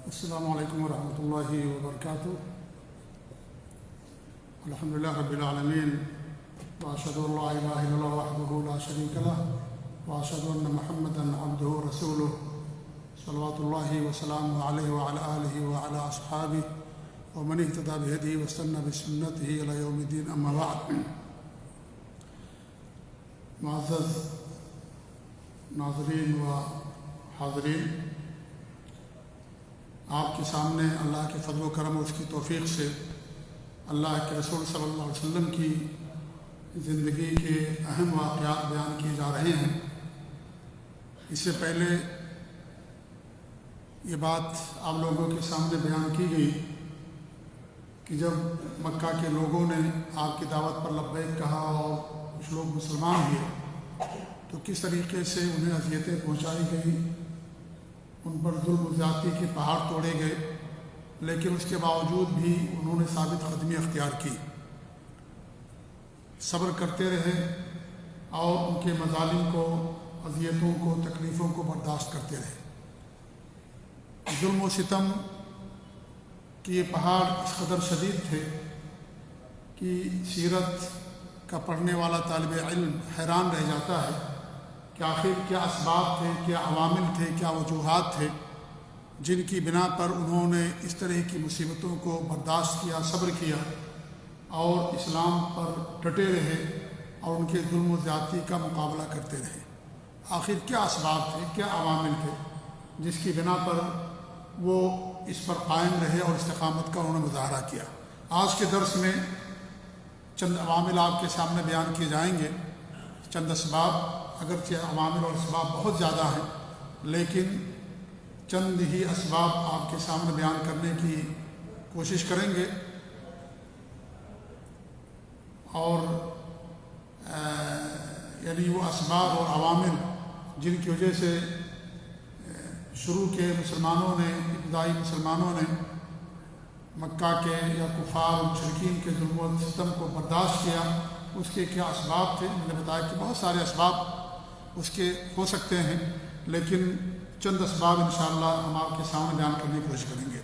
السلام علیکم ورحمۃ اللہ وبرکاتہ۔ الحمدللہ رب العالمین، واشہد ان لا الہ الا اللہ وحدہ لا شریک لہ، واشہد ان محمدا عبدہ ورسولہ، صلوات اللہ وسلامہ علیہ وعلی آلہ وعلی اصحابہ ومن اہتدی بہدیہ واستنى بسنتہ الی یوم الدین، اما بعد۔ معزز ناظرین و حاضرین، آپ کے سامنے اللہ کے فضل و کرم اور اس کی توفیق سے اللہ کے رسول صلی اللہ علیہ وسلم کی زندگی کے اہم واقعات بیان کیے جا رہے ہیں۔ اس سے پہلے یہ بات آپ لوگوں کے سامنے بیان کی گئی کہ جب مکہ کے لوگوں نے آپ کی دعوت پر لبیک کہا اور کچھ لوگ مسلمان ہوئے تو کس طریقے سے انہیں اذیتیں پہنچائی گئیں، ان پر ظلم و زیادتی کے پہاڑ توڑے گئے، لیکن اس کے باوجود بھی انہوں نے ثابت قدمی اختیار کی، صبر کرتے رہے اور ان کے مظالم کو، اذیتوں کو، تکلیفوں کو برداشت کرتے رہے۔ ظلم و ستم کہ یہ پہاڑ اس قدر شدید تھے کہ سیرت کا پڑھنے والا طالب علم حیران رہ جاتا ہے کہ آخر کیا اسباب تھے، کیا عوامل تھے، کیا وجوہات تھے جن کی بنا پر انہوں نے اس طرح کی مصیبتوں کو برداشت کیا، صبر کیا اور اسلام پر ڈٹے رہے اور ان کے ظلم و زیادتی کا مقابلہ کرتے رہے۔ آخر کیا اسباب تھے، کیا عوامل تھے جس کی بنا پر وہ اس پر قائم رہے اور استقامت کا انہوں نے مظاہرہ کیا۔ آج کے درس میں چند عوامل آپ کے سامنے بیان کیے جائیں گے، چند اسباب، اگرچہ عوامل اور اسباب بہت زیادہ ہیں لیکن چند ہی اسباب آپ کے سامنے بیان کرنے کی کوشش کریں گے، اور یعنی وہ اسباب اور عوامل جن کی وجہ سے شروع کے مسلمانوں نے، ابتدائی مسلمانوں نے مکہ کے یا کفار و مشرکین کے ظلم و ستم کو برداشت کیا، اس کے کیا اسباب تھے۔ میں نے بتایا کہ بہت سارے اسباب اس کے ہو سکتے ہیں لیکن چند اسباب انشاءاللہ ہم آپ کے سامنے بیان کرنے کی کوشش کریں گے۔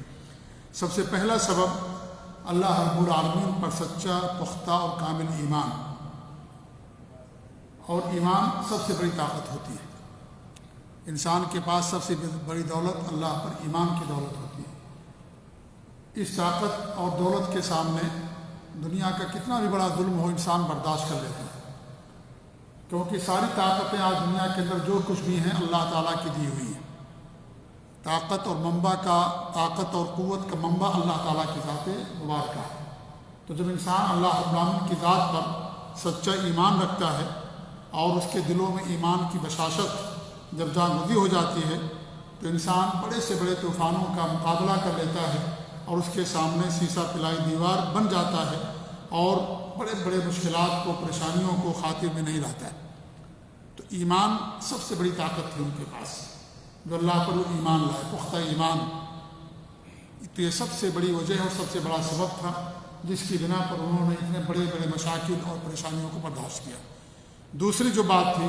سب سے پہلا سبب اللہ رب العالمین پر سچا، پختہ اور کامل ایمان، اور ایمان سب سے بڑی طاقت ہوتی ہے۔ انسان کے پاس سب سے بڑی دولت اللہ پر ایمان کی دولت ہوتی ہے۔ اس طاقت اور دولت کے سامنے دنیا کا کتنا بھی بڑا ظلم ہو انسان برداشت کر لیتا ہے، کیونکہ ساری طاقتیں آج دنیا کے اندر جو کچھ بھی ہیں اللہ تعالیٰ کی دی ہوئی ہیں۔ طاقت اور منبع کا، طاقت اور قوت کا منبع اللہ تعالیٰ کی ذات مبارکہ ہے۔ تو جب انسان اللہ رب العالمین کی ذات پر سچا ایمان رکھتا ہے اور اس کے دلوں میں ایمان کی بشاشت جب جاگزی ہو جاتی ہے تو انسان بڑے سے بڑے طوفانوں کا مقابلہ کر لیتا ہے اور اس کے سامنے سیسا پلائی دیوار بن جاتا ہے اور بڑے بڑے مشکلات کو، پریشانیوں کو خاطر میں نہیں لاتا ہے۔ تو ایمان سب سے بڑی طاقت تھی ان کے پاس، جو اللہ پر وہ ایمان لائے، پختہ ایمان۔ تو یہ سب سے بڑی وجہ اور سب سے بڑا سبب تھا جس کی بنا پر انہوں نے اتنے بڑے بڑے مشاکل اور پریشانیوں کو برداشت کیا۔ دوسری جو بات تھی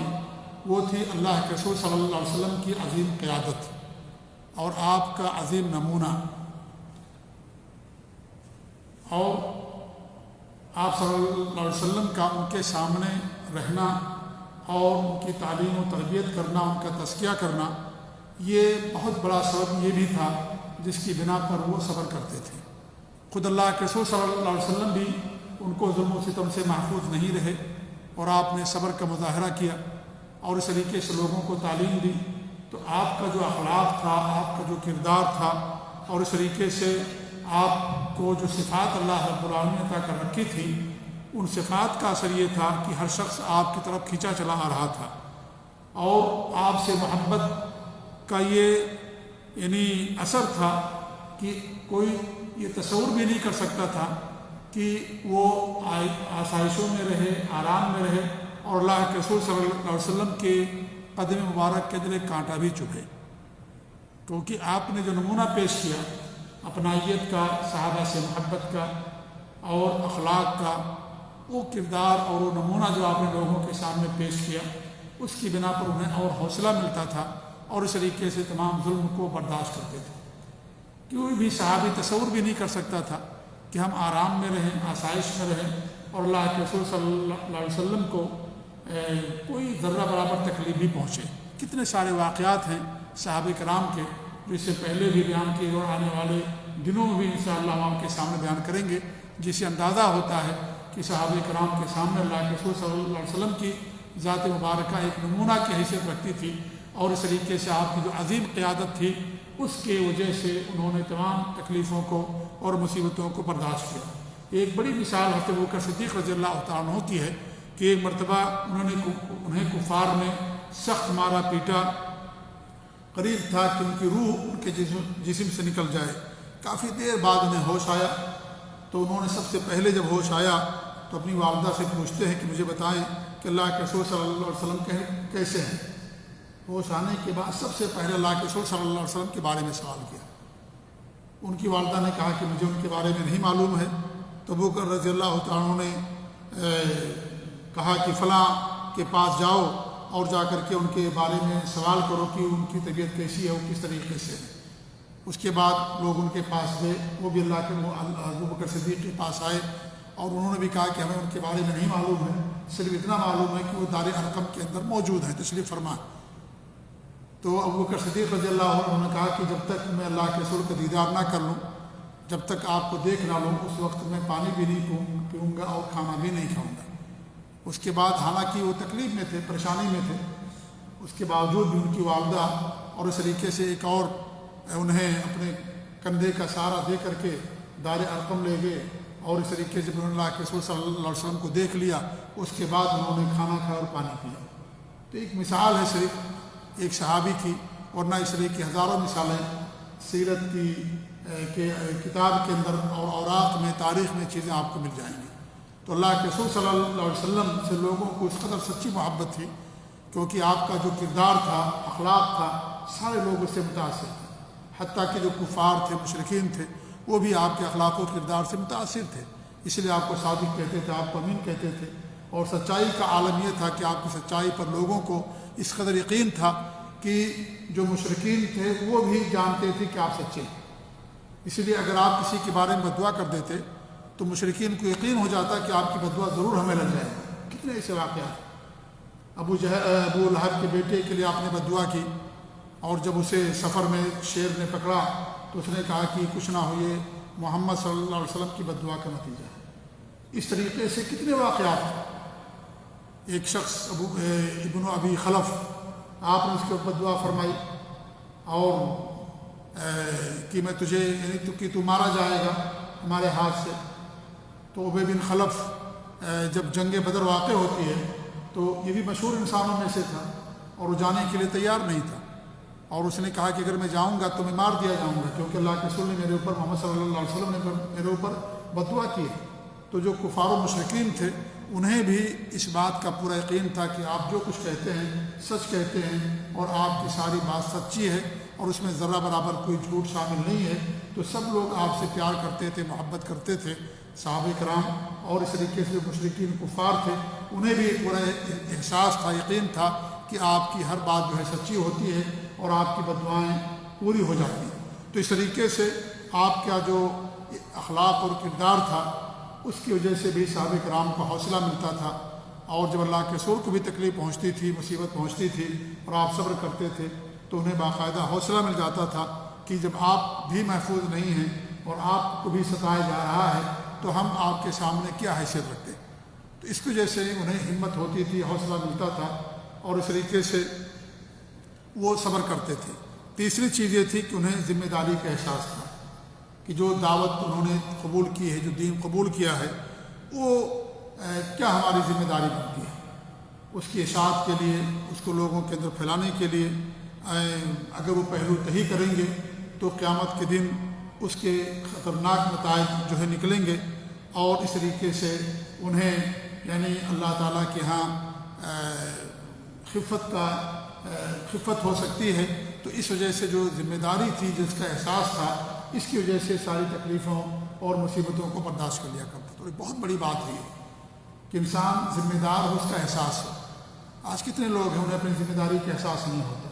وہ تھی اللہ کے رسول صلی اللہ علیہ وسلم کی عظیم قیادت اور آپ کا عظیم نمونہ، اور آپ صلی اللہ علیہ وسلم کا ان کے سامنے رہنا اور ان کی تعلیم و تربیت کرنا، ان کا تزکیہ کرنا، یہ بہت بڑا سبب یہ بھی تھا جس کی بنا پر وہ صبر کرتے تھے۔ خود اللہ کے رسول صلی اللہ علیہ وسلم بھی ان کو ظلم و ستم سے محفوظ نہیں رہے اور آپ نے صبر کا مظاہرہ کیا اور اس طریقے سے لوگوں کو تعلیم دی۔ تو آپ کا جو اخلاق تھا، آپ کا جو کردار تھا، اور اس طریقے سے آپ کو جو صفات اللہ رب العالمین نے عطا کر رکھی تھی، ان صفات کا اثر یہ تھا کہ ہر شخص آپ کی طرف کھینچا چلا آ رہا تھا اور آپ سے محبت کا یہ یعنی اثر تھا کہ کوئی یہ تصور بھی نہیں کر سکتا تھا کہ وہ آسائشوں میں رہے، آرام میں رہے اور اللہ کے رسول صلی اللہ علیہ وسلم کے قدم مبارک کے اندر ایک کانٹا بھی چبھے، کیونکہ آپ نے جو نمونہ پیش کیا اپنائیت کا، صحابہ سے محبت کا اور اخلاق کا، وہ کردار اور وہ نمونہ جو آپ نے لوگوں کے سامنے پیش کیا، اس کی بنا پر انہیں اور حوصلہ ملتا تھا اور اس طریقے سے تمام ظلم کو برداشت کرتے تھے۔ کوئی بھی صحابی تصور بھی نہیں کر سکتا تھا کہ ہم آرام میں رہیں، آسائش میں رہیں اور اللہ کے رسول صلی اللہ علیہ وسلم کو کوئی ذرہ برابر تکلیف بھی پہنچے۔ کتنے سارے واقعات ہیں صحابہ کرام کے جو اس سے پہلے بھی بیان کیے اور آنے والے دنوں میں بھی انشاءاللہ ہم آپ کے سامنے بیان کریں گے، جس سے اندازہ ہوتا ہے کہ صحابہ کرام کے سامنے اللہ کے رسول صلی اللہ علیہ وسلم کی ذات مبارکہ ایک نمونہ کی حیثیت رکھتی تھی، اور اس طریقے سے آپ کی جو عظیم قیادت تھی اس کے وجہ سے انہوں نے تمام تکلیفوں کو اور مصیبتوں کو برداشت کیا۔ ایک بڑی مثال حضرت ابوبکر صدیق رضی اللہ تعالیٰ عنہ کی ہے کہ ایک مرتبہ انہیں کفار نے سخت مارا پیٹا، قریب تھا کہ ان کی روح ان کے جسم سے نکل جائے۔ کافی دیر بعد انہیں ہوش آیا، تو انہوں نے سب سے پہلے جب ہوش آیا تو اپنی والدہ سے پوچھتے ہیں کہ مجھے بتائیں کہ اللہ کے رسول صلی اللہ علیہ وسلم کیسے ہیں۔ ہوش آنے کے بعد سب سے پہلے اللہ کے رسول صلی اللہ علیہ وسلم کے بارے میں سوال کیا۔ ان کی والدہ نے کہا کہ مجھے ان کے بارے میں نہیں معلوم ہے، تو ابوبکر رضی اللہ تعالیٰ نے کہا کہ فلاں کے پاس جاؤ اور جا کر کے ان کے بارے میں سوال کرو کہ ان کی طبیعت کیسی ہے، وہ کس طریقے سے ہے۔ اس کے بعد لوگ ان کے پاس گئے، وہ بھی اللہ کے ابوبکر صدیق کے پاس آئے اور انہوں نے بھی کہا کہ ہمیں ان کے بارے میں نہیں معلوم ہے، صرف اتنا معلوم ہے کہ وہ دار ارقم کے اندر موجود ہے، تشریف فرما۔ تو ابوبکر صدیق رضی اللہ عنہ نے کہا کہ جب تک میں اللہ کے رسول کا دیدار نہ کر لوں، جب تک آپ کو دیکھ نہ لوں، اس وقت میں پانی بھی نہیں پیوں گا اور کھانا بھی نہیں کھاؤں گا۔ اس کے بعد حالانکہ وہ تکلیف میں تھے، پریشانی میں تھے، اس کے باوجود بھی ان کی والدہ اور اس طریقے سے ایک اور انہیں اپنے کندھے کا سہارا دے کر کے دار ارقم لے گئے، اور اس طریقے سے انہوں نے اللہ کے رسول صلی اللہ علیہ وسلم کو دیکھ لیا۔ اس کے بعد انہوں نے کھانا کھایا اور پانی پیا۔ تو ایک مثال ہے صرف ایک صحابی کی، ورنہ اس طرح کی ہزاروں مثالیں سیرت کی کتاب کے اندر اور اوراق میں، تاریخ میں چیزیں آپ کو مل جائیں گی۔ تو اللہ کے رسول صلی اللہ علیہ وسلم سے لوگوں کو اس قدر سچی محبت تھی، کیونکہ آپ کا جو کردار تھا، اخلاق تھا، سارے لوگ اس سے متاثر تھے، حتیٰ کہ جو کفار تھے، مشرکین تھے، وہ بھی آپ کے اخلاق و کردار سے متاثر تھے، اس لیے آپ کو صادق کہتے تھے، آپ کو امین کہتے تھے۔ اور سچائی کا عالم یہ تھا کہ آپ کی سچائی پر لوگوں کو اس قدر یقین تھا کہ جو مشرکین تھے وہ بھی جانتے تھے کہ آپ سچے ہیں۔ اس لیے اگر آپ کسی کے بارے میں بدعا کر دیتے تو مشرکین کو یقین ہو جاتا کہ آپ کی بدعا ضرور ہمیں لگ جائے گی۔ کتنے ایسے واقعات، ابو لہب کے بیٹے کے لیے آپ نے بدعا کی، اور جب اسے سفر میں شیر نے پکڑا تو اس نے کہا کہ کچھ نہ ہو، یہ محمد صلی اللہ علیہ وسلم کی بدعا کا نتیجہ ہے۔ اس طریقے سے کتنے واقعات ہیں۔ ایک شخص ابن ابی خلف، آپ نے اس کے اوپر دعا فرمائی اور کہ میں تجھے یعنی کہ تو مارا جائے گا ہمارے ہاتھ سے۔ تو ابی بن خلف جب جنگ بدر واقع ہوتی ہے تو یہ بھی مشہور انسانوں میں سے تھا، اور وہ جانے کے لیے تیار نہیں تھا، اور اس نے کہا کہ اگر میں جاؤں گا تو میں مار دیا جاؤں گا، کیونکہ اللہ کے رسول نے میرے اوپر، محمد صلی اللہ علیہ وسلم نے میرے اوپر بدعا کی ہے۔ تو جو کفار و مشرکین تھے انہیں بھی اس بات کا پورا یقین تھا کہ آپ جو کچھ کہتے ہیں سچ کہتے ہیں، اور آپ کی ساری بات سچی ہے اور اس میں ذرہ برابر کوئی جھوٹ شامل نہیں ہے۔ تو سب لوگ آپ سے پیار کرتے تھے، محبت کرتے تھے، صحابہ کرام، اور اس طریقے سے جو مشرکین کفار تھے انہیں بھی پورا احساس تھا، یقین تھا کہ آپ کی ہر بات جو ہے سچی ہوتی ہے اور آپ کی بددعائیں پوری ہو جاتی ہیں۔ تو اس طریقے سے آپ کا جو اخلاق اور کردار تھا اس کی وجہ سے بھی صحابہ کرام کو حوصلہ ملتا تھا، اور جب اللہ کے رسول کو بھی تکلیف پہنچتی تھی، مصیبت پہنچتی تھی اور آپ صبر کرتے تھے تو انہیں باقاعدہ حوصلہ مل جاتا تھا کہ جب آپ بھی محفوظ نہیں ہیں اور آپ کو بھی ستایا جا رہا ہے تو ہم آپ کے سامنے کیا حیثیت رکھتے۔ تو اس کی وجہ سے انہیں ہمت ہوتی تھی، حوصلہ ملتا تھا، اور اس طریقے سے وہ صبر کرتے تھے۔ تیسری چیز یہ تھی کہ انہیں ذمہ داری کا احساس تھا کہ جو دعوت انہوں نے قبول کی ہے، جو دین قبول کیا ہے، وہ کیا ہماری ذمہ داری بنتی ہے، اس کی اشاعت کے لیے، اس کو لوگوں کے اندر پھیلانے کے لیے۔ اگر وہ پہلو تہی کریں گے تو قیامت کے دن اس کے خطرناک نتائج جو ہے نکلیں گے، اور اس طریقے سے انہیں یعنی اللہ تعالیٰ کے ہاں خفت ہو سکتی ہے۔ تو اس وجہ سے جو ذمہ داری تھی، جس کا احساس تھا، اس کی وجہ سے ساری تکلیفوں اور مصیبتوں کو برداشت کر لیا کرتا۔ تو یہ بہت بڑی بات ہے کہ انسان ذمہ دار ہو، اس کا احساس ہو۔ آج کتنے لوگ ہیں انہیں اپنی ذمہ داری کا احساس نہیں ہوتا،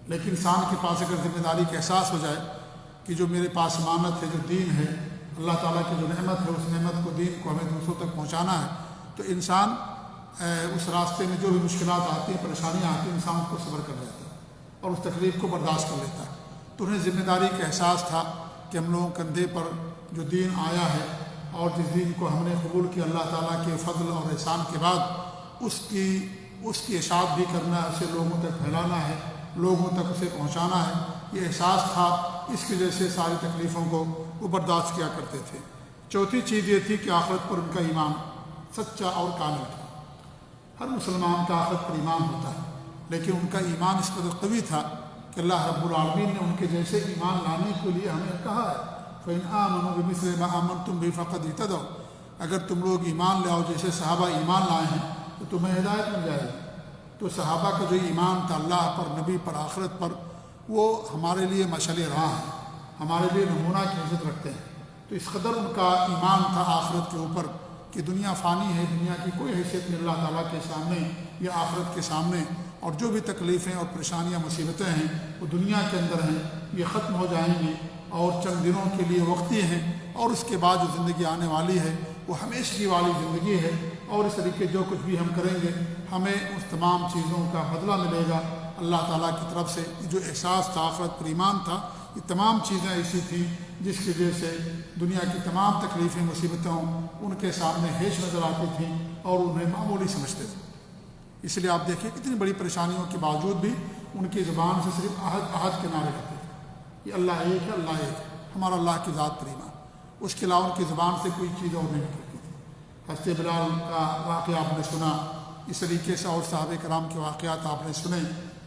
لیکن انسان کے پاس اگر ذمہ داری کا احساس ہو جائے کہ جو میرے پاس امانت ہے، جو دین ہے، اللہ تعالیٰ کی جو نعمت ہے، اس نعمت کو، دین کو ہمیں دوسروں تک پہنچانا ہے، تو انسان اس راستے میں جو بھی مشکلات آتی ہیں، پریشانیاں آتی ہیں، انسان اس کو صبر کر لیتا ہے اور اس تکلیف کو برداشت کر لیتا ہے۔ تو انہیں ذمہ داری کا احساس تھا کہ ہم لوگوں کندھے پر جو دین آیا ہے اور جس دین کو ہم نے قبول کیا اللہ تعالیٰ کے فضل اور احسان کے بعد، اس کی اشاعت بھی کرنا ہے، اسے لوگوں تک پھیلانا ہے، لوگوں تک اسے پہنچانا ہے، یہ احساس تھا۔ اس کی وجہ سے ساری تکلیفوں کو وہ برداشت کیا کرتے تھے۔ چوتھی چیز یہ تھی کہ آخرت پر ان کا ایمان سچا اور کامل تھا۔ ہر مسلمان کا آخرت پر ایمان ہوتا ہے، لیکن ان کا ایمان اس قدر قوی تھا کہ اللہ رب العالمین نے ان کے جیسے ایمان لانے کے لیے ہمیں کہا ہے، فَإِنْ آمَنُوا بِمِثْلِ مَا آمَنْتُمْ بِهِ فَقَدِ اهْتَدَوْا، اگر تم لوگ ایمان لے آؤ جیسے صحابہ ایمان لائے ہیں تو تمہیں ہدایت مل جائے گی۔ تو صحابہ کا جو ایمان تھا اللہ پر، نبی پر، آخرت پر، وہ ہمارے لیے مشعل راہ ہے، ہمارے لیے نمونہ کی حیثیت رکھتے ہیں۔ تو اس قدر ان کا ایمان تھا آخرت کے اوپر کہ دنیا فانی ہے، دنیا کی کوئی حیثیت نہیں اللہ تعالیٰ کے سامنے یا آخرت کے سامنے، اور جو بھی تکلیفیں اور پریشانیاں، مصیبتیں ہیں وہ دنیا کے اندر ہیں، یہ ختم ہو جائیں گی اور چند دنوں کے لیے وقتی ہیں، اور اس کے بعد جو زندگی آنے والی ہے وہ ہمیشگی والی زندگی ہے، اور اس طریقے جو کچھ بھی ہم کریں گے ہمیں اس تمام چیزوں کا بدلہ ملے گا اللہ تعالیٰ کی طرف سے۔ جو احساس تھا، آخرت پر ایمان تھا، یہ تمام چیزیں ایسی تھیں جس کی وجہ سے دنیا کی تمام تکلیفیں، مصیبتیں ان کے سامنے ہیچ نظر آتی تھیں اور انہیں معمولی سمجھتے تھے۔ اس لیے آپ دیکھیں کتنی بڑی پریشانیوں کے باوجود بھی ان کی زبان سے صرف عہد عہد کے نعرے رہتے تھے کہ اللہ ایک ہے، اللہ ایک ہے، ہمارا اللہ کی ذات پر ایمان۔ اس کے علاوہ ان کی زبان سے کوئی چیز اور نہیں نکلتی تھی۔ حضرت بلال کا واقعہ آپ نے سنا، اس طریقے سے اور صحابہ کرام کے واقعات آپ نے سنے،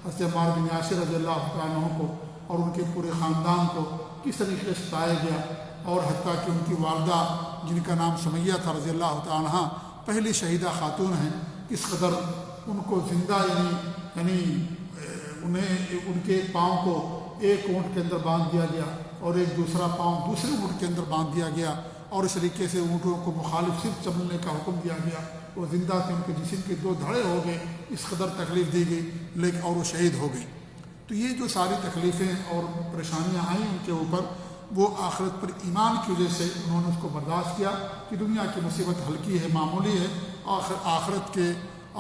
حضرت عمار بن یاسر رضی اللہ عنہ کو اور ان کے پورے خاندان کو کس طریقے سے ستایا گیا، اور حتیٰ کہ ان کی والدہ جن کا نام سمیہ تھا رضی اللہ تعالیٰ عنہ، پہلی شہیدہ خاتون ہیں، کس قدر ان کو زندہ یعنی انہیں ان کے پاؤں کو ایک اونٹ کے اندر باندھ دیا گیا اور ایک دوسرا پاؤں دوسرے اونٹ کے اندر باندھ دیا گیا، اور اس طریقے سے اونٹوں کو مخالف صرف چلنے کا حکم دیا گیا۔ وہ زندہ تھے، ان کے جسم کے 2 دھڑے ہو گئے، اس قدر تکلیف دی گئی، لیکن اور وہ شہید ہو گئی۔ تو یہ جو ساری تکلیفیں اور پریشانیاں آئیں ان کے اوپر، وہ آخرت پر ایمان کی وجہ سے انہوں نے اس کو برداشت کیا کہ دنیا کی مصیبت ہلکی ہے، معمولی ہے، آخرت کے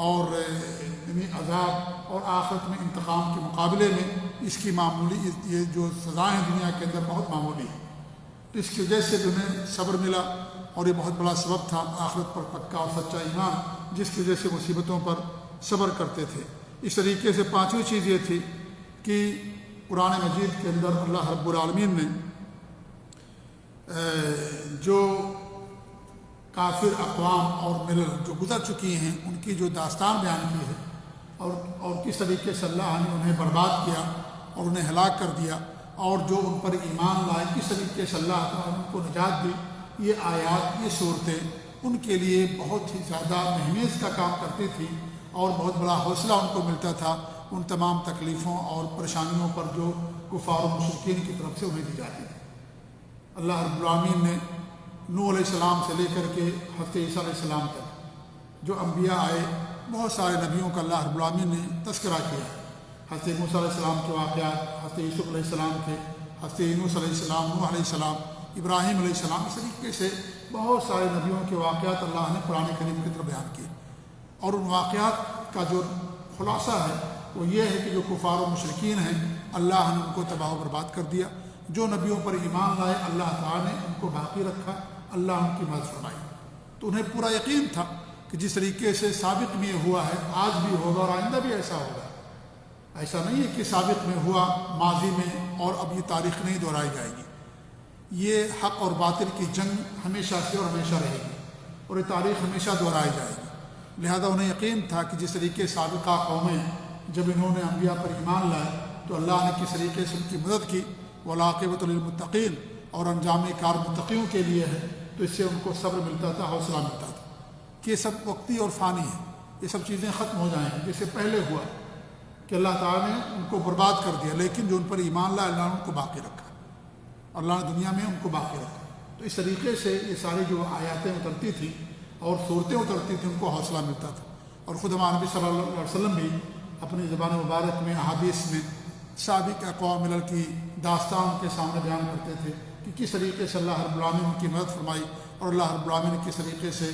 اور یعنی عذاب اور آخرت میں انتقام کے مقابلے میں اس کی معمولی، یہ جو سزائیں دنیا کے اندر بہت معمولی ہیں۔ تو اس کی وجہ سے انہیں صبر ملا، اور یہ بہت بڑا سبب تھا آخرت پر پکا اور سچا ایمان، جس کی وجہ سے مصیبتوں پر صبر کرتے تھے۔ اس طریقے سے پانچویں چیز یہ تھی کہ قرآن مجید کے اندر اللہ رب العالمین نے جو کافر اقوام اور ملل جو گزر چکی ہیں ان کی جو داستان بیان کی ہے، اور کس طریقے سے اللہ نے انہیں برباد کیا اور انہیں ہلاک کر دیا، اور جو ان پر ایمان لائے کس طریقے سے اللہ تعالیٰ نے ان کو نجات دی، یہ آیات، یہ صورتیں ان کے لیے بہت ہی زیادہ مہمیز کا کام کرتی تھی، اور بہت بڑا حوصلہ ان کو ملتا تھا ان تمام تکلیفوں اور پریشانیوں پر جو کفار و مشرکین کی طرف سے انہیں دی جاتی تھی۔ اللہ رب العالمین نے نوح علیہ السلام سے لے کر کے حضرت عیسیٰ علیہ السلام تک جو انبیاء آئے، بہت سارے نبیوں کا اللہ رب العالمین نے تذکرہ کیا۔ حضرت موسیٰ علیہ السلام کے واقعات، حضرت یوسف علیہ السلام کے، حضرت یونس علیہ السلام، نوح علیہ السلام، ابراہیم علیہ السلام، اس طریقے سے بہت سارے نبیوں کے واقعات اللہ نے قرآن کریم کے اندر بیان کیے، اور ان واقعات کا جو خلاصہ ہے وہ یہ ہے کہ جو کفار و مشرکین ہیں اللہ نے ان کو تباہ و برباد کر دیا، جو نبیوں پر ایمان لائے اللہ تعالیٰ نے ان کو باقی رکھا، اللہ ان کی مدد فرمائی۔ تو انہیں پورا یقین تھا کہ جس طریقے سے سابق میں یہ ہوا ہے آج بھی ہوگا اور آئندہ بھی ایسا ہوگا۔ ایسا نہیں ہے کہ سابق میں ہوا ماضی میں اور اب یہ تاریخ نہیں دہرائی جائے گی، یہ حق اور باطل کی جنگ ہمیشہ سے اور ہمیشہ رہے گی، اور یہ تاریخ ہمیشہ دہرائی جائے گی۔ لہذا انہیں یقین تھا کہ جس طریقے سابقہ قومیں جب انہوں نے انبیاء پر ایمان لائے تو اللہ نے کس طریقے سے ان کی مدد کی، وَالْعَاقِبَةُ لِلْمُتَّقِينَ، اور انجام کار متقیوں کے لیے ہے، تو اس سے ان کو صبر ملتا تھا، حوصلہ ملتا تھا کہ یہ سب وقتی اور فانی ہے، یہ سب چیزیں ختم ہو جائیں گی۔ جیسے پہلے ہوا کہ اللہ تعالیٰ نے ان کو برباد کر دیا، لیکن جو ان پر ایمان لائے اللہ نے ان کو باقی رکھا، اللہ نے دنیا میں ان کو باقی رکھا۔ تو اس طریقے سے یہ ساری جو آیاتیں اترتی تھیں اور صورتیں اترتی تھیں ان کو حوصلہ ملتا تھا، اور خود ہمارے نبی صلی اللہ علیہ وسلم بھی اپنی زبان مبارک میں، احادیث میں سابق اقوام ملل کی داستان کے سامنے بیان کرتے تھے کہ کس طریقے سے اللہ رب العالمین ان کی مدد فرمائی، اور اللہ رب العالمین نے کس طریقے سے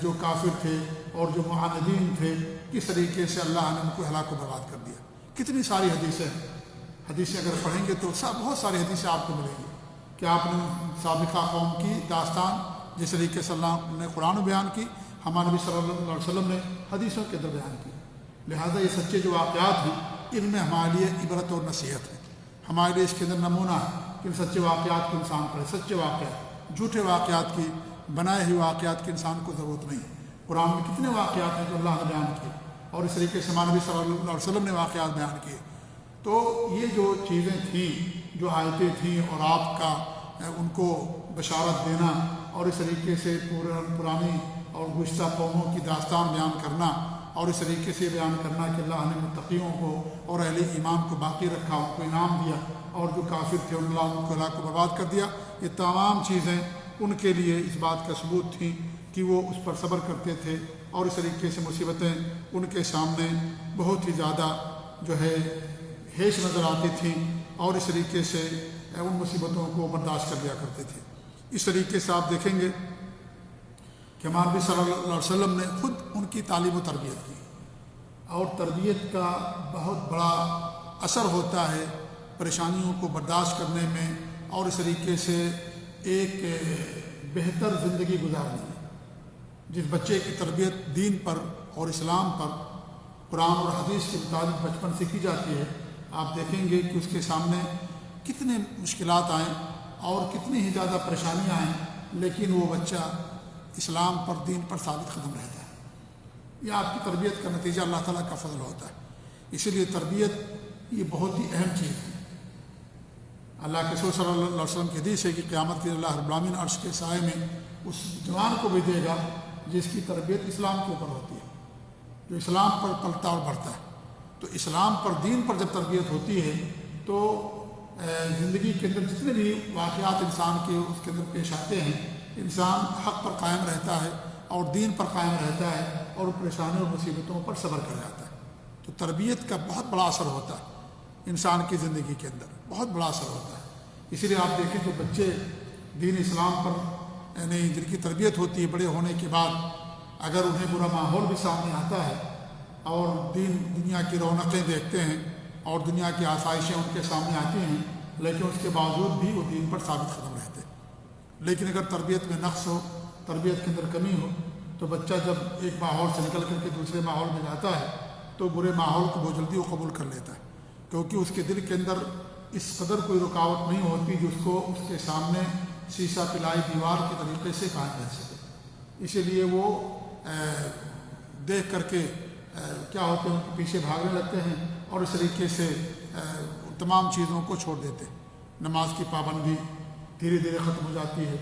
جو کافر تھے اور جو معاندین تھے کس طریقے سے اللہ نے ان کو ہلاک و برباد کر دیا۔ کتنی ساری حدیثیں اگر پڑھیں گے تو بہت ساری حدیثیں آپ کو ملیں گی کہ آپ نے سابقہ قوم کی داستان جس طریقے سے اللہ نے قرآن میں بیان کی، ہمارے نبی صلی اللہ علیہ وسلم نے حدیثوں کے اندر بیان کی۔ لہٰذا یہ سچے جو واقعات ہیں ان میں ہمارے لیے عبرت اور نصیحت ہے، ہمارے لیے اس کے اندر نمونہ ہے کہ ان سچے واقعات کو انسان پڑھے۔ سچے واقعات، جھوٹے واقعات کی، بنائے ہوئے واقعات کی انسان کو ضرورت نہیں۔ قرآن میں کتنے واقعات ہیں جو اللہ نے بیان کیے، اور اس طریقے سے ہمارے نبی صلی اللہ علیہ وسلم نے واقعات بیان کیے۔ تو یہ جو چیزیں تھیں، جو آیتیں تھیں، اور آپ کا ان کو بشارت دینا اور اس طریقے سے پرانی اور گزشتہ قوموں کی داستان بیان کرنا، اور اس طریقے سے بیان کرنا کہ اللہ نے متقیوں کو اور اہل ایمان کو باقی رکھا، ان کو انعام دیا، اور جو کافر تھے اللہ ان کو ہلاک و برباد کر دیا، یہ تمام چیزیں ان کے لیے اس بات کا ثبوت تھیں کہ وہ اس پر صبر کرتے تھے، اور اس طریقے سے مصیبتیں ان کے سامنے بہت ہی زیادہ جو ہے ہیش نظر آتی تھیں، اور اس طریقے سے ان مصیبتوں کو برداشت کر لیا کرتے تھے۔ اس طریقے سے آپ دیکھیں گے کہ ہمارے نبی صلی اللہ علیہ وسلم نے خود ان کی تعلیم و تربیت کی، اور تربیت کا بہت بڑا اثر ہوتا ہے پریشانیوں کو برداشت کرنے میں، اور اس طریقے سے ایک بہتر زندگی گزارنے میں۔ جس بچے کی تربیت دین پر اور اسلام پر قرآن اور حدیث کے مطابق بچپن سے کی جاتی ہے، آپ دیکھیں گے کہ اس کے سامنے کتنے مشکلات آئیں اور کتنی ہی زیادہ پریشانیاں آئیں، لیکن وہ بچہ اسلام پر، دین پر ثابت قدم رہتا ہے۔ یہ آپ کی تربیت کا نتیجہ اللہ تعالیٰ کا فضل ہوتا ہے۔ اسی لیے تربیت یہ بہت ہی اہم چیز ہے۔ اللہ کے رسول صلی اللہ علیہ وسلم کی حدیث ہے کہ قیامت کے اللہ رب العالمین عرش کے سائے میں اس جوان کو بھی دے گا جس کی تربیت اسلام کے اوپر ہوتی ہے، جو اسلام پر پلتا اور بڑھتا ہے۔ تو اسلام پر، دین پر جب تربیت ہوتی ہے تو زندگی کے اندر جتنے بھی واقعات انسان کے اس کے اندر پیش آتے ہیں، انسان حق پر قائم رہتا ہے اور دین پر قائم رہتا ہے، اور پریشانیوں اور مصیبتوں پر صبر کر جاتا ہے۔ تو تربیت کا بہت بڑا اثر ہوتا ہے انسان کی زندگی کے اندر، بہت بڑا اثر ہوتا ہے۔ اسی لیے آپ دیکھیں کہ بچے دین اسلام پر یعنی جن کی تربیت ہوتی ہے، بڑے ہونے کے بعد اگر انہیں برا ماحول بھی سامنے آتا ہے اور دنیا کی رونقیں دیکھتے ہیں اور دنیا کی آسائشیں ان کے سامنے آتی ہیں، لیکن اس کے باوجود بھی وہ دین پر ثابت قدم رہتے ہیں۔ لیکن اگر تربیت میں نقص ہو، تربیت کے اندر کمی ہو، تو بچہ جب ایک ماحول سے نکل کر کے دوسرے ماحول میں جاتا ہے تو برے ماحول کو بہت جلدی وہ قبول کر لیتا ہے، کیونکہ اس کے دل کے اندر اس قدر کوئی رکاوٹ نہیں ہوتی جس کو اس کے سامنے شیشہ پلائی دیوار کے طریقے سے قائم رہ سکے۔ اسی لیے وہ دیکھ کر کے کیا ہوتے ہیں، ان کے پیچھے بھاگنے لگتے ہیں، اور اس طریقے سے تمام چیزوں کو چھوڑ دیتے ہیں۔ نماز کی پابندی دھیرے دھیرے ختم ہو جاتی ہے،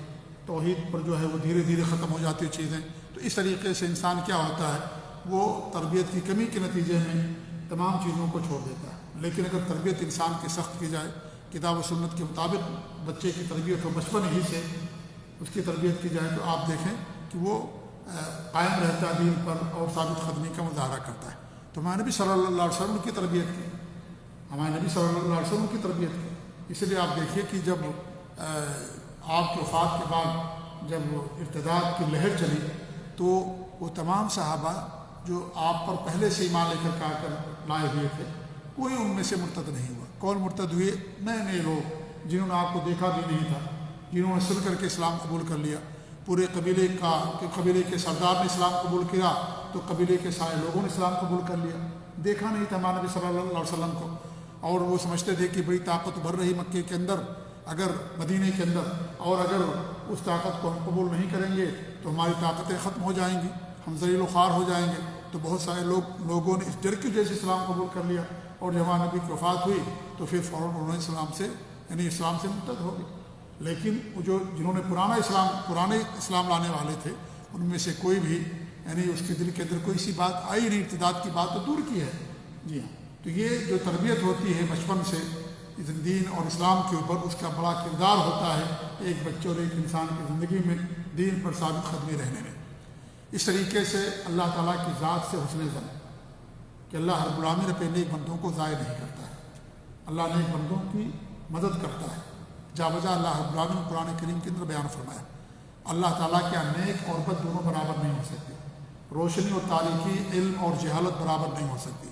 توحید پر جو ہے وہ دھیرے دھیرے ختم ہو جاتی ہیں چیزیں۔ تو اس طریقے سے انسان کیا ہوتا ہے، وہ تربیت کی کمی کے نتیجے میں تمام چیزوں کو چھوڑ دیتا ہے۔ لیکن اگر تربیت انسان کی سخت کی جائے، کتاب و سنت کے مطابق بچے کی تربیت ہو، بچپن ہی سے اس کی تربیت کی جائے، تو آپ دیکھیں کہ وہ قائم رہتا ہے دین پر اور ثابت قدمی کا مظاہرہ کرتا ہے۔ تو ہمارے نبی صلی اللہ علیہ وسلم کی تربیت کی، ہمارے نبی صلی اللہ علیہ وسلم کی تربیت کی۔ اس لیے آپ دیکھیے کہ جب آپ کے وفات کے بعد جب ارتداد کی لہر چلی تو وہ تمام صحابہ جو آپ پر پہلے سے ایمان لے کر لائے ہوئے تھے، کوئی ان میں سے مرتد نہیں ہوا۔ کون مرتد ہوئے؟ نئے نئے لوگ جنہوں نے آپ کو دیکھا بھی نہیں تھا، جنہوں نے سن کر کے اسلام قبول کر لیا۔ پورے قبیلے کے سردار نے اسلام قبول کیا تو قبیلے کے سارے لوگوں نے اسلام قبول کر لیا۔ دیکھا نہیں تھا ہمارے نبی صلی اللہ علیہ وسلم کو، اور وہ سمجھتے تھے کہ بڑی طاقت بھر رہی مکے کے اندر، اگر مدینے کے اندر، اور اگر اس طاقت کو ہم قبول نہیں کریں گے تو ہماری طاقتیں ختم ہو جائیں گی، ہم ذلیل و خوار ہو جائیں گے۔ تو بہت سارے لوگوں نے اس ڈر کی وجہ سے اسلام قبول کر لیا، اور جب ہمارے نبی کی وفات ہوئی تو پھر فوراً انہوں نے اسلام سے مرتد ہو گئے۔ لیکن وہ جنہوں نے پرانے اسلام لانے والے تھے، ان میں سے کوئی بھی اس کے دل کے اندر کوئی سی بات آئی نہیں، ارتداد کی بات تو دور کی ہے۔ جی ہاں، تو یہ جو تربیت ہوتی ہے بچپن سے دین اور اسلام کے اوپر، اس کا بڑا کردار ہوتا ہے ایک بچے اور ایک انسان کی زندگی میں دین پر ثابت قدمی رہنے میں۔ اس طریقے سے اللہ تعالیٰ کی ذات سے حسن ظن کہ اللہ رب العالمین اپنے نیک بندوں کو ضائع نہیں کرتا ہے۔ اللہ نیک بندوں کی مدد کرتا ہے۔ جا بجا اللہ رب العالمین قرآن کریم کے اندر بیان فرمایا اللہ تعالیٰ کیا نیک اور بد دونوں برابر نہیں ہو سکتے، روشنی اور تاریکی، علم اور جہالت برابر نہیں ہو سکتی،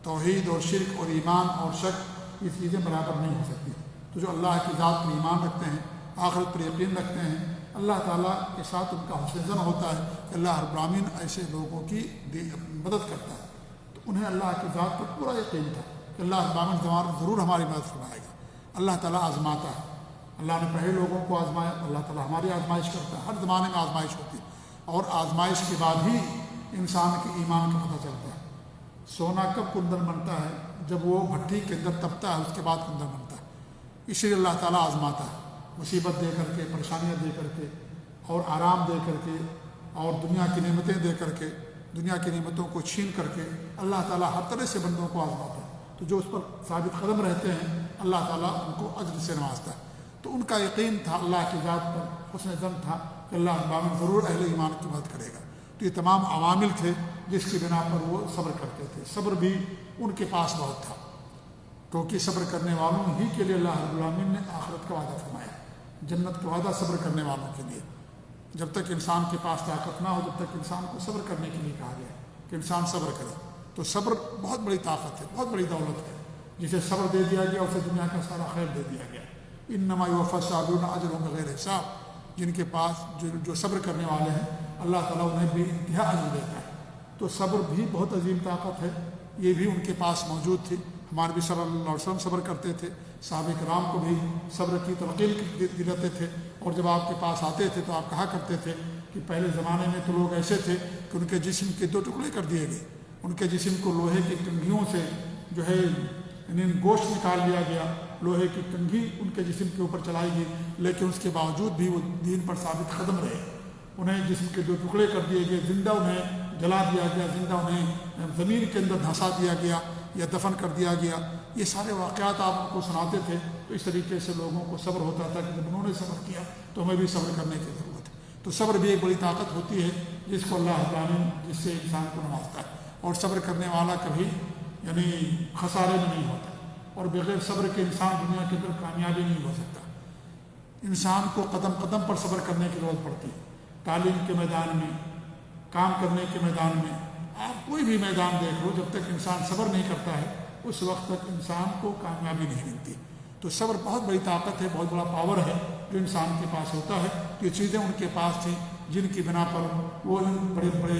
توحید اور شرک اور ایمان اور شک یہ چیزیں برابر نہیں ہو سکتی۔ تو جو اللہ کی ذات پر ایمان رکھتے ہیں، آخرت پر یقین رکھتے ہیں، اللہ تعالیٰ کے ساتھ ان کا حسن ظن ہوتا ہے کہ اللہ رب العالمین ایسے لوگوں کی مدد کرتا ہے، تو انہیں اللہ کی ذات پر پورا یقین تھا کہ اللہ رب العالمین ضرور ہماری مدد فرمائے گا۔ اللہ تعالیٰ آزماتا ہے، اللہ نے پہلے لوگوں کو آزمایا، اللہ تعالیٰ ہماری آزمائش کرتا ہے۔ ہر زمانے میں آزمائش ہوتی ہے اور آزمائش کے بعد ہی انسان کے ایمان کا پتہ چلتا ہے۔ سونا کب کندن بنتا ہے؟ جب وہ بھٹی کے اندر تپتا ہے، اس کے بعد کندن بنتا ہے۔ اسی لیے اللہ تعالیٰ آزماتا ہے، مصیبت دے کر کے، پریشانیاں دے کر کے، اور آرام دے کر کے، اور دنیا کی نعمتیں دے کر کے، دنیا کی نعمتوں کو چھین کر کے اللہ تعالیٰ ہر طرح سے بندوں کو آزماتا ہے۔ تو جو اس پر ثابت قدم رہتے ہیں اللہ تعالیٰ ان کو اجر سے نوازتا ہے۔ تو ان کا یقین تھا اللہ کی ذات پر، حسن ظن تھا کہ اللہ رب العالمین ضرور اہل ایمان کی مدد کرے گا۔ تو یہ تمام عوامل تھے جس کی بنا پر وہ صبر کرتے تھے۔ صبر بھی ان کے پاس بہت تھا، کیونکہ صبر کرنے والوں ہی کے لیے اللہ رب العالمین نے آخرت کا وعدہ فرمایا، جنت کا وعدہ صبر کرنے والوں کے لیے۔ جب تک انسان کے پاس طاقت نہ ہو، جب تک انسان کو صبر کرنے کے لیے کہا گیا کہ انسان صبر کرے۔ تو صبر بہت بڑی طاقت ہے، بہت بڑی دولت ہے۔ جسے صبر دے دیا گیا اسے دنیا کا سارا خیر دے دیا گیا۔ انما یوفی الصابرون اجرهم بغیر حساب، جن کے پاس جو صبر کرنے والے ہیں اللہ تعالیٰ انہیں بے انتہا اجر دیتا ہے۔ تو صبر بھی بہت عظیم طاقت ہے، یہ بھی ان کے پاس موجود تھی۔ ہمارے بھی صلی اللہ علیہ وسلم صبر کرتے تھے، صحابہ کرام کو بھی صبر کی تلقین دیتے تھے، اور جب آپ کے پاس آتے تھے تو آپ کہا کرتے تھے کہ پہلے زمانے میں تو لوگ ایسے تھے کہ ان کے جسم کے 2 ٹکڑے کر دیے گئے، ان کے جسم کو لوہے کی کنگھیوں سے جو ہے یعنی گوشت نکال لیا گیا، لوہے کی کنگھی ان کے جسم کے اوپر چلائی گئی، لیکن اس کے باوجود بھی وہ دین پر ثابت قدم رہے۔ انہیں جسم کے 2 ٹکڑے کر دیے گئے، زندہ انہیں جلا دیا گیا، زندہ انہیں زمین کے اندر دھنسا دیا گیا یا دفن کر دیا گیا۔ یہ سارے واقعات آپ ان کو سناتے تھے، تو اس طریقے سے لوگوں کو صبر ہوتا تھا کہ جب انہوں نے صبر کیا تو ہمیں بھی صبر کرنے کی ضرورت ہے۔ تو صبر بھی ایک بڑی طاقت ہوتی ہے جس کو اللہ العالمین جس سے انسان کو نوازتا ہے، اور صبر کرنے والا کبھی یعنی خسارے میں نہیں ہوتا، اور بغیر صبر کے انسان دنیا کے اندر کامیابی نہیں ہو سکتا۔ انسان کو قدم قدم پر صبر کرنے کی ضرورت پڑتی ہے، تعلیم کے میدان میں، کام کرنے کے میدان میں، آپ کوئی بھی میدان دیکھ لو، جب تک انسان صبر نہیں کرتا ہے اس وقت تک انسان کو کامیابی نہیں ملتی۔ تو صبر بہت بڑی طاقت ہے، بہت بڑا پاور ہے جو انسان کے پاس ہوتا ہے۔ یہ چیزیں ان کے پاس تھیں جن کی بنا پر وہ ان بڑے بڑے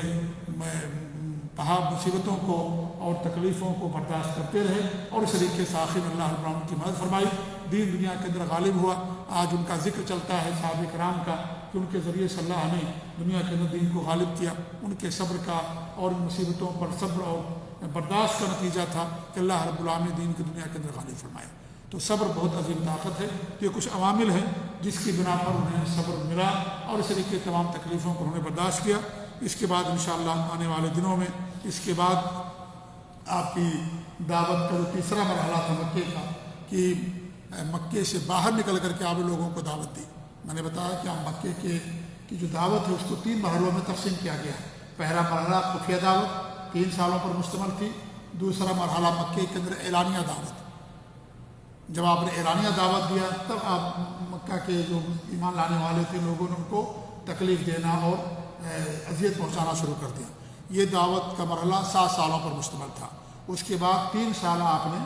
مصیبتوں کو اور تکلیفوں کو برداشت کرتے رہے، اور اس طریقے سے آخر میں اللہ رب العالمین کی مدد فرمائی، دین دنیا کے اندر غالب ہوا۔ آج ان کا ذکر چلتا ہے صحابہ کرام کا کہ ان کے ذریعے سے اللہ نے دنیا کے اندر دین کو غالب کیا۔ ان کے صبر کا اور مصیبتوں پر صبر اور برداشت کا نتیجہ تھا کہ اللہ رب العالمین دین کی دنیا کے اندر غالب فرمایا۔ تو صبر بہت عظیم طاقت ہے، یہ کچھ عوامل ہیں جس کی بنا پر انہیں صبر ملا، اور اس طریقے تمام تکلیفوں کو انہوں نے برداشت کیا۔ اس کے بعد انشاءاللہ آنے والے دنوں میں اس کے بعد آپ کی دعوت کا جو تیسرا مرحلہ تھا مکے کا، کہ مکے سے باہر نکل کر کے آپ لوگوں کو دعوت دی۔ میں نے بتایا کہ مکے کی جو دعوت ہے اس کو 3 مرحلوں میں تقسیم کیا گیا ہے۔ پہلا مرحلہ خفیہ دعوت 3 سالوں پر مشتمل تھی، دوسرا مرحلہ مکے کے اندر اعلانیہ دعوت۔ جب آپ نے اعلانیہ دعوت دیا تب آپ مکہ کے جو ایمان لانے والے تھے لوگوں نے ان کو تکلیف دینا اور اذیت پہنچانا شروع کر دیا۔ یہ دعوت کا مرحلہ 7 سالوں پر مشتمل تھا۔ اس کے بعد 3 سال آپ نے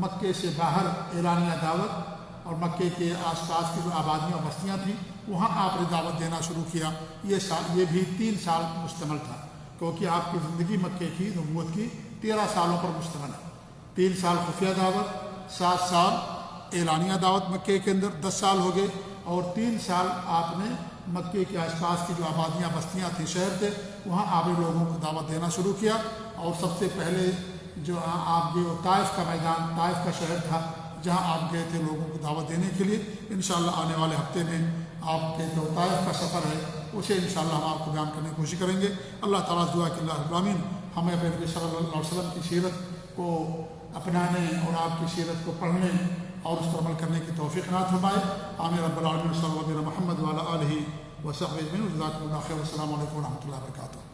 مکے سے باہر اعلانیہ دعوت اور مکے کے آس پاس کی جو آبادیاں اور بستیاں تھیں وہاں آپ نے دعوت دینا شروع کیا۔ یہ بھی 3 سال مشتمل تھا، کیونکہ آپ کی زندگی مکے کی نبوت کی 13 سالوں پر مشتمل ہے۔ 3 سال خفیہ دعوت، 7 سال اعلانیہ دعوت مکے کے اندر، 10 سال ہو گئے، اور 3 سال آپ نے مکے کے آس پاس کی جو آبادیاں بستیاں تھیں، شہر تھے، وہاں آپ نے لوگوں کو دعوت دینا شروع کیا۔ اور سب سے پہلے جو آپ گئے وہ طائف کا میدان، طائف کا شہر تھا جہاں آپ گئے تھے لوگوں کو دعوت دینے کے لیے۔ انشاءاللہ آنے والے ہفتے میں آپ کے جو طائف کا سفر ہے اسے انشاءاللہ ہم آپ کو بیان کرنے کی کوشش کریں گے۔ اللہ تعالیٰ سے دعا کہ اللہ رب العالمین ہمیں اپنے نبی صلی اللہ علیہ وسلم کی سیرت کو اپنانے اور آپ کی سیرت کو پڑھنے اور اس پر عمل کرنے کی توفیق عنایت فرمائے۔ آمین رب العالمین صلی اللہ علیہ محمد وعلی آلہ وصحبہ اجمعین۔ جزاکم اللہ خیر، والسلام علیکم ورحمۃ اللہ وبرکاتہ۔